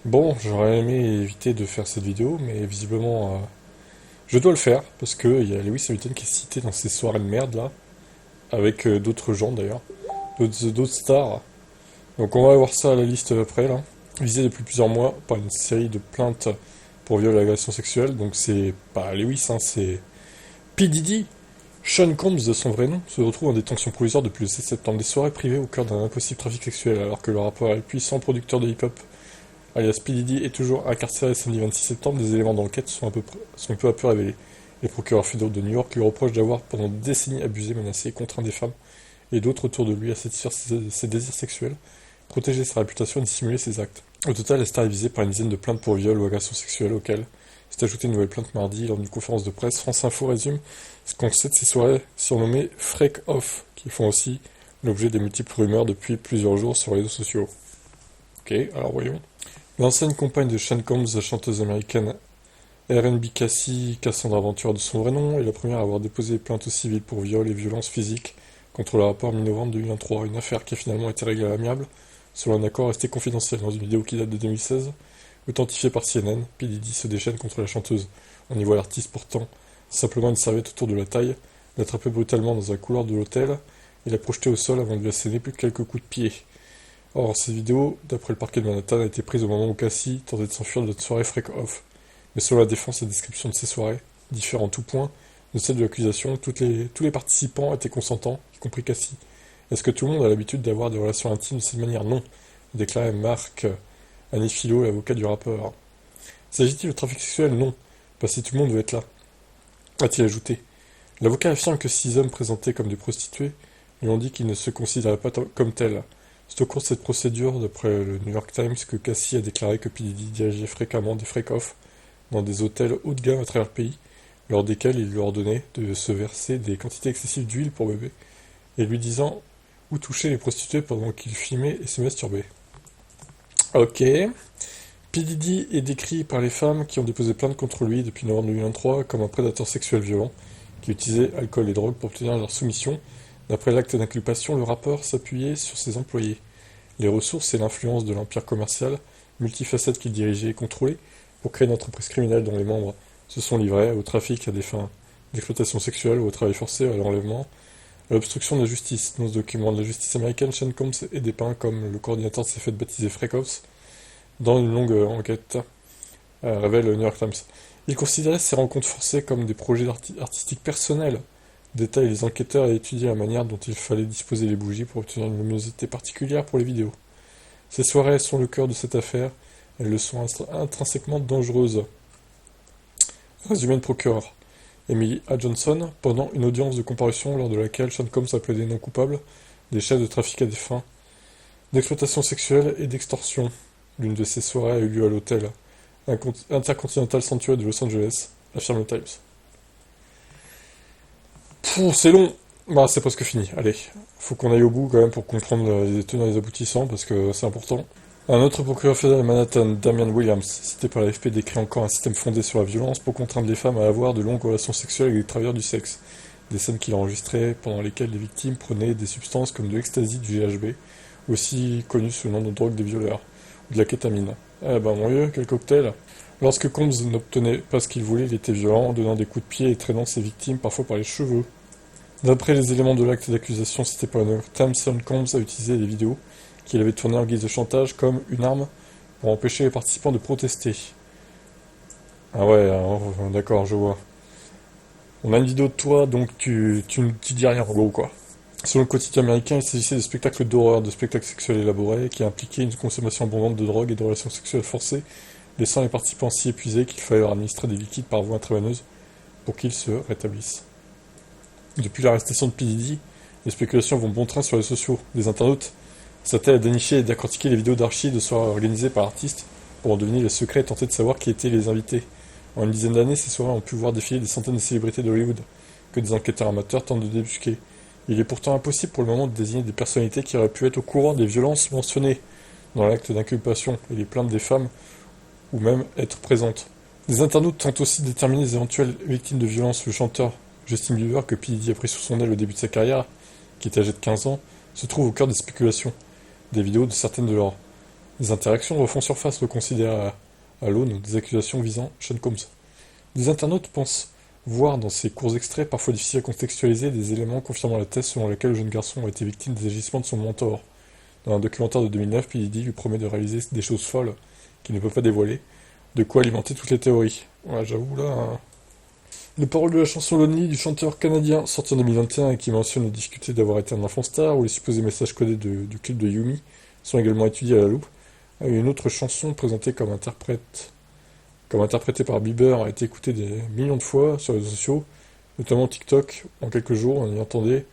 Bon, j'aurais aimé éviter de faire cette vidéo, mais visiblement, je dois le faire, parce que il y a Lewis Hamilton qui est cité dans ces soirées de merde, là, avec d'autres gens, d'ailleurs, d'autres stars. Donc on va voir ça à la liste après, là. Visé depuis plusieurs mois par une série de plaintes pour viol et agression sexuelle, donc c'est pas Lewis, hein, c'est P. Diddy. Sean Combs, de son vrai nom, se retrouve en détention provisoire depuis le 16 septembre. Des soirées privées au cœur d'un impossible trafic sexuel, alors que le rappeur est puissant producteur de hip-hop alias P. Diddy est toujours incarcéré samedi 26 septembre. Des éléments d'enquête sont peu à peu révélés. Les procureurs fédéraux de New York lui reprochent d'avoir pendant des décennies abusé, menacé et contraint des femmes et d'autres autour de lui à satisfaire ses désirs sexuels, protéger sa réputation et dissimuler ses actes. Au total, la star est visée par une dizaine de plaintes pour viol ou agression sexuelle auxquelles s'est ajoutée une nouvelle plainte mardi lors d'une conférence de presse. France Info résume ce qu'on sait de ces soirées surnommées Freak Off, qui font aussi l'objet de multiples rumeurs depuis plusieurs jours sur les réseaux sociaux. Ok, alors voyons. L'ancienne compagne de Sean Combs, la chanteuse américaine R&B Cassie, Cassandra Ventura de son vrai nom, est la première à avoir déposé plainte au civil pour viol et violences physiques contre le rapport mi-novembre 2023, une affaire qui a finalement été réglée à l'amiable, selon un accord resté confidentiel dans une vidéo qui date de 2016, authentifiée par CNN. P. Diddy se déchaîne contre la chanteuse. On y voit l'artiste portant simplement une serviette autour de la taille, l'attraper brutalement dans un couloir de l'hôtel et la projeter au sol avant de lui asséner plus quelques coups de pied. Or, cette vidéo, d'après le parquet de Manhattan, a été prise au moment où Cassie tentait de s'enfuir de notre soirée Freak Off. Mais selon la défense, la description de ces soirées diffère en tout point de celle de l'accusation. Tous les participants étaient consentants, y compris Cassie. Est-ce que tout le monde a l'habitude d'avoir des relations intimes de cette manière? Non, a déclaré Marc Anifilo, l'avocat du rappeur. S'agit-il de trafic sexuel? Non, pas si tout le monde veut être là, a-t-il ajouté. L'avocat affirme que 6 hommes présentés comme des prostituées lui ont dit qu'ils ne se considéraient pas comme tels. C'est au cours de cette procédure, d'après le New York Times, que Cassie a déclaré que P. Diddy dirigeait fréquemment des freak-offs dans des hôtels haut de gamme à travers le pays, lors desquels il lui ordonnait de se verser des quantités excessives d'huile pour bébé, et lui disant où toucher les prostituées pendant qu'il filmait et se masturbait. Ok. P. Diddy est décrit par les femmes qui ont déposé plainte contre lui depuis novembre 2023 comme un prédateur sexuel violent, qui utilisait alcool et drogue pour obtenir leur soumission. D'après l'acte d'inculpation, le rappeur s'appuyait sur ses employés, les ressources et l'influence de l'empire commercial, multifacette qu'il dirigeait et contrôlait, pour créer une entreprise criminelle dont les membres se sont livrés au trafic à des fins d'exploitation sexuelle ou au travail forcé, à l'enlèvement, à l'obstruction de la justice. Dans ce document de la justice américaine, Sean Combs est dépeint comme le coordinateur de ces faits baptisés Freak-Offs dans une longue enquête, révèle le New York Times. Il considérait ces rencontres forcées comme des projets artistiques personnels. Détaillent les enquêteurs et étudiaient la manière dont il fallait disposer les bougies pour obtenir une luminosité particulière pour les vidéos. Ces soirées sont le cœur de cette affaire, elles le sont intrinsèquement dangereuses. Résumé de procureur. Emily A. Johnson, pendant une audience de comparution lors de laquelle Sean Combs a plaidé non coupable des chefs de trafic à des fins d'exploitation sexuelle et d'extorsion. L'une de ces soirées a eu lieu à l'hôtel Intercontinental Sanctuary de Los Angeles, affirme le Times. C'est long. Bah, c'est presque fini. Allez, faut qu'on aille au bout quand même pour comprendre les tenants et les aboutissants parce que c'est important. Un autre procureur fédéral de Manhattan, Damian Williams, cité par l'AFP, décrit encore un système fondé sur la violence pour contraindre les femmes à avoir de longues relations sexuelles avec des travailleurs du sexe. Des scènes qu'il a enregistrées pendant lesquelles les victimes prenaient des substances comme de l'ecstasy, du GHB, aussi connu sous le nom de drogue des violeurs, ou de la kétamine. Eh ben mon vieux, quel cocktail! Lorsque Combs n'obtenait pas ce qu'il voulait, il était violent, donnant des coups de pied et traînant ses victimes parfois par les cheveux. D'après les éléments de l'acte d'accusation cités par le New York Times, Sean Combs a utilisé les vidéos qu'il avait tournées en guise de chantage comme une arme pour empêcher les participants de protester. Ah ouais, d'accord, je vois. On a une vidéo de toi, donc tu dis rien en gros quoi. Selon le quotidien américain, il s'agissait de spectacles d'horreur, de spectacles sexuels élaborés qui impliquaient une consommation abondante de drogue et de relations sexuelles forcées, laissant les participants si épuisés qu'il fallait leur administrer des liquides par voie intraveineuse pour qu'ils se rétablissent. Depuis l'arrestation de P. Diddy, les spéculations vont bon train sur les sociaux. Des internautes s'attellent à dénicher et décortiquer les vidéos d'archives de soirées organisées par l'artiste pour en deviner les secrets et tenter de savoir qui étaient les invités. En une dizaine d'années, ces soirées ont pu voir défiler des centaines de célébrités d'Hollywood que des enquêteurs amateurs tentent de débusquer. Il est pourtant impossible pour le moment de désigner des personnalités qui auraient pu être au courant des violences mentionnées dans l'acte d'inculpation et les plaintes des femmes, ou même être présentes. Des internautes tentent aussi de déterminer les éventuelles victimes de violences. Le chanteur Justin Bieber, que P. Diddy a pris sous son aile au début de sa carrière, qui est âgé de 15 ans, se trouve au cœur des spéculations. Des vidéos de certaines de leurs Des interactions refont surface reconsidérées à l'aune des accusations visant Sean Combs. Des internautes pensent voir dans ces courts extraits, parfois difficiles à contextualiser, des éléments confirmant la thèse selon laquelle le jeune garçon a été victime des agissements de son mentor. Dans un documentaire de 2009, P. Diddy lui promet de réaliser des choses folles qu'il ne peut pas dévoiler, de quoi alimenter toutes les théories. Ouais, j'avoue là... Les paroles de la chanson Lonely du chanteur canadien sorti en 2021 et qui mentionne les difficultés d'avoir été un enfant star ou les supposés messages codés du clip de Yumi sont également étudiés à la loupe. Une autre chanson présentée comme interprétée par Bieber a été écoutée des millions de fois sur les réseaux sociaux, notamment TikTok. En quelques jours, on y entendait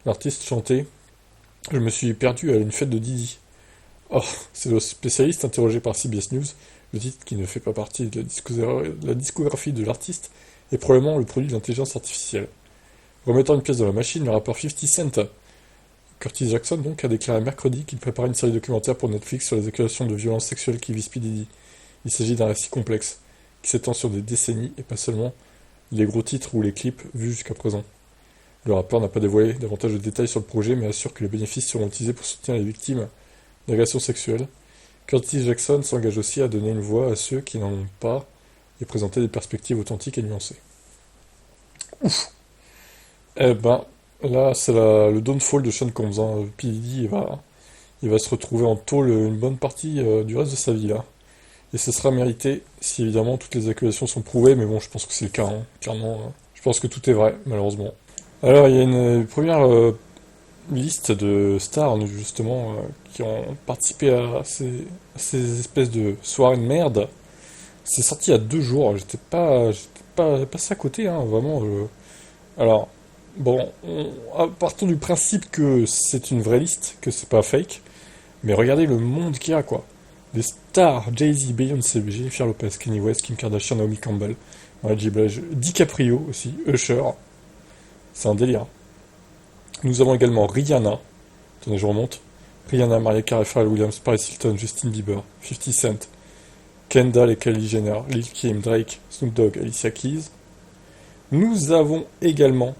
l'artiste chanter « Je me suis perdu à une fête de Didi ». Or, c'est le spécialiste interrogé par CBS News, le titre qui ne fait pas partie de la discographie de l'artiste est probablement le produit de l'intelligence artificielle. Remettant une pièce dans la machine, le rappeur 50 Cent, Curtis Jackson donc, a déclaré mercredi qu'il préparait une série documentaire pour Netflix sur les accusations de violences sexuelles qui visent P. Diddy. Il s'agit d'un récit complexe, qui s'étend sur des décennies et pas seulement les gros titres ou les clips vus jusqu'à présent. Le rappeur n'a pas dévoilé davantage de détails sur le projet, mais assure que les bénéfices seront utilisés pour soutenir les victimes d'agressions sexuelles. Curtis Jackson s'engage aussi à donner une voix à ceux qui n'en ont pas et présenter des perspectives authentiques et nuancées. Ouf. Eh ben, là, c'est le downfall de Sean Combs. Hein. P. Diddy, il va se retrouver en tôle une bonne partie du reste de sa vie, là. Et ce sera mérité si, évidemment, toutes les accusations sont prouvées, mais bon, je pense que c'est le cas, hein, clairement. Je pense que tout est vrai, malheureusement. Alors, il y a une première liste de stars, justement, qui ont participé à ces espèces de soirées de merde. C'est sorti il y a 2 jours, j'étais pas passé à côté, hein, vraiment. Alors, bon, partons du principe que c'est une vraie liste, que c'est pas fake, mais regardez le monde qu'il y a, quoi. Des stars, Jay-Z, Beyoncé, Jennifer Lopez, Kanye West, Kim Kardashian, Naomi Campbell, J. Blige, DiCaprio aussi, Usher, c'est un délire. Nous avons également Rihanna, attendez, je remonte. Rihanna, Mariah Carey, Pharrell Williams, Paris Hilton, Justin Bieber, 50 Cent, Kendall et Kylie Jenner, Lil Kim, Drake, Snoop Dogg, Alicia Keys. Nous avons également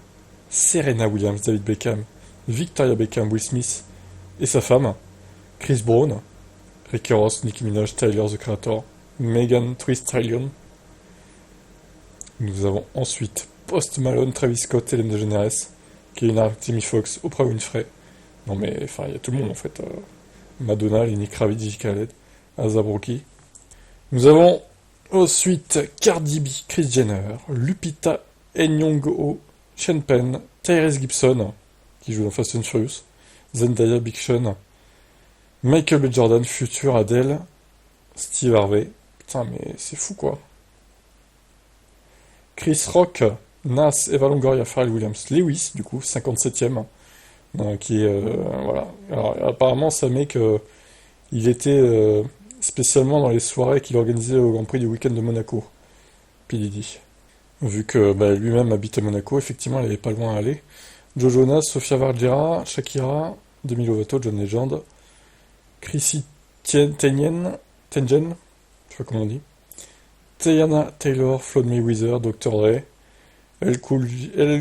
Serena Williams, David Beckham, Victoria Beckham, Will Smith et sa femme, Chris Brown, Ricky Ross, Nicki Minaj, Tyler, The Creator, Megan Thee Stallion. Nous avons ensuite Post Malone, Travis Scott, Ellen DeGeneres, Kevin Hart, Jamie Foxx, Oprah Winfrey. Non mais, enfin, il y a tout le monde en fait. Madonna, Lenny Kravitz, Gigi Khaled, A$AP Rocky. Nous avons ensuite Cardi B, Kris Jenner, Lupita Nyong'o, Sean Penn, Tyrese Gibson, qui joue dans Fast and Furious, Zendaya, Big Sean, Michael B. Jordan, Future, Adele, Steve Harvey. Putain, mais c'est fou quoi. Chris Rock, Nas, Eva Longoria, Pharrell Williams, Lewis, du coup, 57ème, qui est, voilà. Alors, apparemment, ça met que il était spécialement dans les soirées qu'il organisait au Grand Prix du week-end de Monaco, P. Diddy. Vu que lui-même habite à Monaco, effectivement, il n'avait pas loin à aller. Joe Jonas, Sofia Vergara, Shakira, Demi Lovato, John Legend, Chrissy Teigen, je sais pas comment on dit, Teyana Taylor, Flood Me Weather, Dr. Dre, LL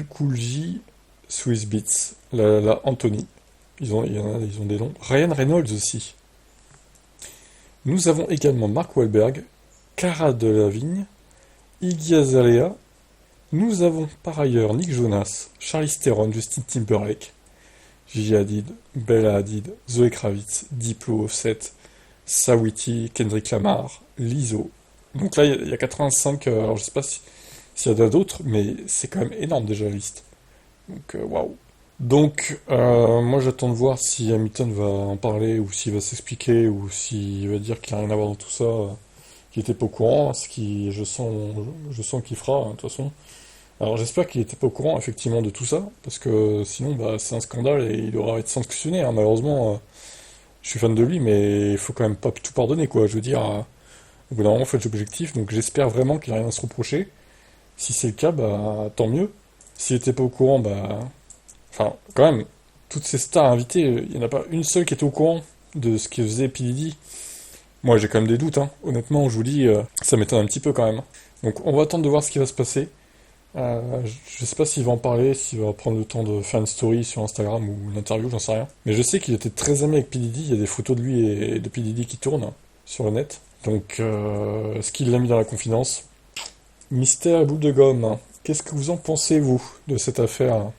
Cool J, Swiss Beats, la Anthony, ils ont des noms, Ryan Reynolds aussi. Nous avons également Mark Wahlberg, Cara Delevingne, Iggy Azalea. Nous avons par ailleurs Nick Jonas, Charlize Theron, Justin Timberlake, Gigi Hadid, Bella Hadid, Zoé Kravitz, Diplo, Offset, Saweetie, Kendrick Lamar, Lizzo. Donc là, il y a 85, alors je sais pas s'il y en a d'autres, mais c'est quand même énorme déjà la liste. Donc waouh. Donc moi j'attends de voir si Hamilton va en parler, ou s'il va s'expliquer, ou s'il va dire qu'il n'a rien à voir dans tout ça, qu'il était pas au courant, ce qui je sens qu'il fera, hein, de toute façon. Alors j'espère qu'il était pas au courant effectivement de tout ça, parce que sinon c'est un scandale et il aura été sanctionné, hein. Malheureusement, je suis fan de lui, mais il faut quand même pas tout pardonner, quoi. Je veux dire, au bout d'un moment, faut être objectif, donc j'espère vraiment qu'il n'a rien à se reprocher. Si c'est le cas, tant mieux. S'il était pas au courant, enfin, quand même, toutes ces stars invitées, il n'y en a pas une seule qui était au courant de ce que faisait P. Diddy. Moi, j'ai quand même des doutes, hein. Honnêtement, je vous dis, ça m'étonne un petit peu quand même. Donc, on va attendre de voir ce qui va se passer. Je sais pas s'il va en parler, s'il va prendre le temps de faire une story sur Instagram ou une interview, j'en sais rien. Mais je sais qu'il était très ami avec P. Diddy, il y a des photos de lui et de P. Diddy qui tournent sur le net. Donc, est-ce qu'il l'a mis dans la confidence? Mystère et boule de gomme. Qu'est-ce que vous en pensez, vous, de cette affaire?